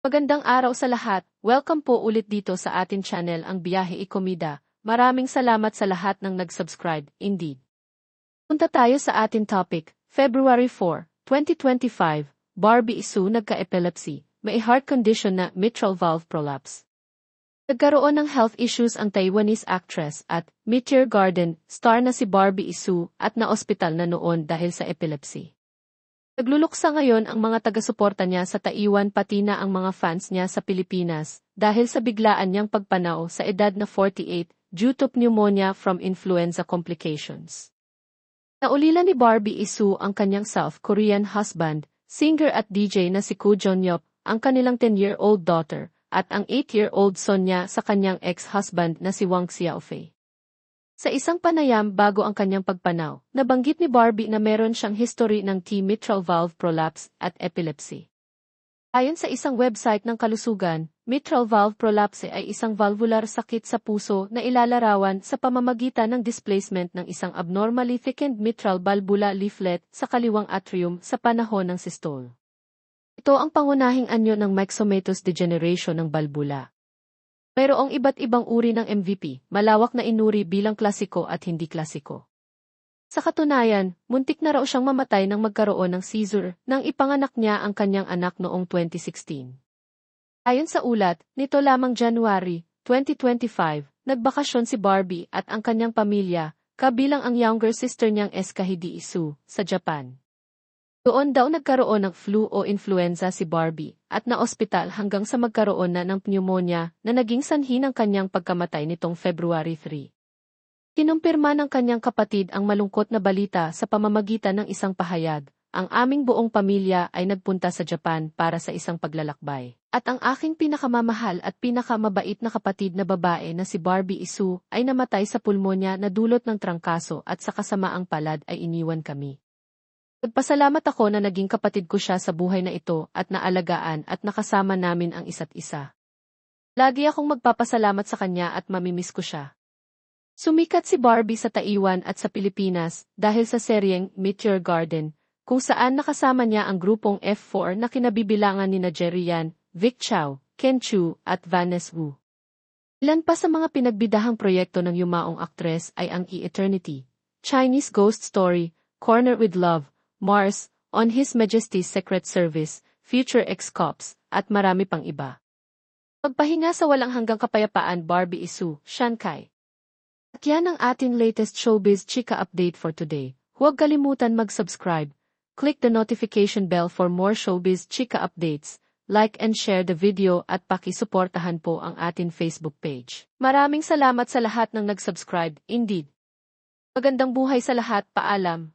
Magandang araw sa lahat. Welcome po ulit dito sa atin channel ang Biyahe Ikomida. Maraming salamat sa lahat ng nag-subscribe, indeed. Punta tayo sa atin topic, February 4, 2025, Barbie Isu nagka-epilepsy, may heart condition na mitral valve prolapse. Nagkaroon ng health issues ang Taiwanese actress at Meteor Garden star na si Barbie Isu at na-ospital na noon dahil sa epilepsy. Nagluluksa ngayon ang mga taga-suporta niya sa Taiwan pati na ang mga fans niya sa Pilipinas dahil sa biglaan niyang pagpanaw sa edad na 48 due to pneumonia from influenza complications. Naulila ni Barbie Isu ang kanyang South Korean husband, singer at DJ na si Koo Jong-hyuk, ang kanilang 10-year-old daughter, at ang 8-year-old son niya sa kanyang ex-husband na si Wang Xiaofei. Sa isang panayam bago ang kanyang pagpanaw, nabanggit ni Barbie na meron siyang history ng mitral valve prolapse at epilepsy. Ayon sa isang website ng kalusugan, mitral valve prolapse ay isang valvular sakit sa puso na ilalarawan sa pamamagitan ng displacement ng isang abnormally thickened mitral valvula leaflet sa kaliwang atrium sa panahon ng systole. Ito ang pangunahing anyo ng myxomatous degeneration ng valvula. Mayroong iba't ibang uri ng MVP, malawak na inuri bilang klasiko at hindi klasiko. Sa katunayan, muntik na raw siyang mamatay nang magkaroon ng seizure nang ipanganak niya ang kanyang anak noong 2016. Ayon sa ulat, nito lamang January 2025, nagbakasyon si Barbie at ang kanyang pamilya, kabilang ang younger sister niyang Eskahidi Isu, sa Japan. Doon daw nagkaroon ng flu o influenza si Barbie at na-ospital hanggang sa magkaroon na ng pneumonia na naging sanhi ng kanyang pagkamatay nitong February 3. Kinumpirma ng kanyang kapatid ang malungkot na balita sa pamamagitan ng isang pahayag. Ang aming buong pamilya ay nagpunta sa Japan para sa isang paglalakbay. At ang aking pinakamamahal at pinakamabait na kapatid na babae na si Barbie Isu ay namatay sa pulmonya na dulot ng trangkaso at sa kasamaang palad ay iniwan kami. Nagpasalamat ako na naging kapatid ko siya sa buhay na ito at naalagaan at nakasama namin ang isa't isa. Lagi akong magpapasalamat sa kanya at mamimiss ko siya. Sumikat si Barbie sa Taiwan at sa Pilipinas dahil sa seryeng Meteor Garden, kung saan nakasama niya ang grupong F4 na kinabibilangan ni Jerry Yan, Vic Chow, Ken Chu at Vanessa Wu. Ilan pa sa mga pinagbidahang proyekto ng yumaong aktres ay ang E-Eternity, Chinese Ghost Story, Corner with Love, Mars, On His Majesty's Secret Service, Future Ex-Cops, at marami pang iba. Pagpahinga sa walang hanggang kapayapaan Barbie Isu, Shankai. At yan ang ating latest showbiz chika update for today. Huwag kalimutan mag-subscribe, click the notification bell for more showbiz chika updates, like and share the video at pakisuportahan po ang ating Facebook page. Maraming salamat sa lahat ng nag-subscribe, indeed. Magandang buhay sa lahat, paalam.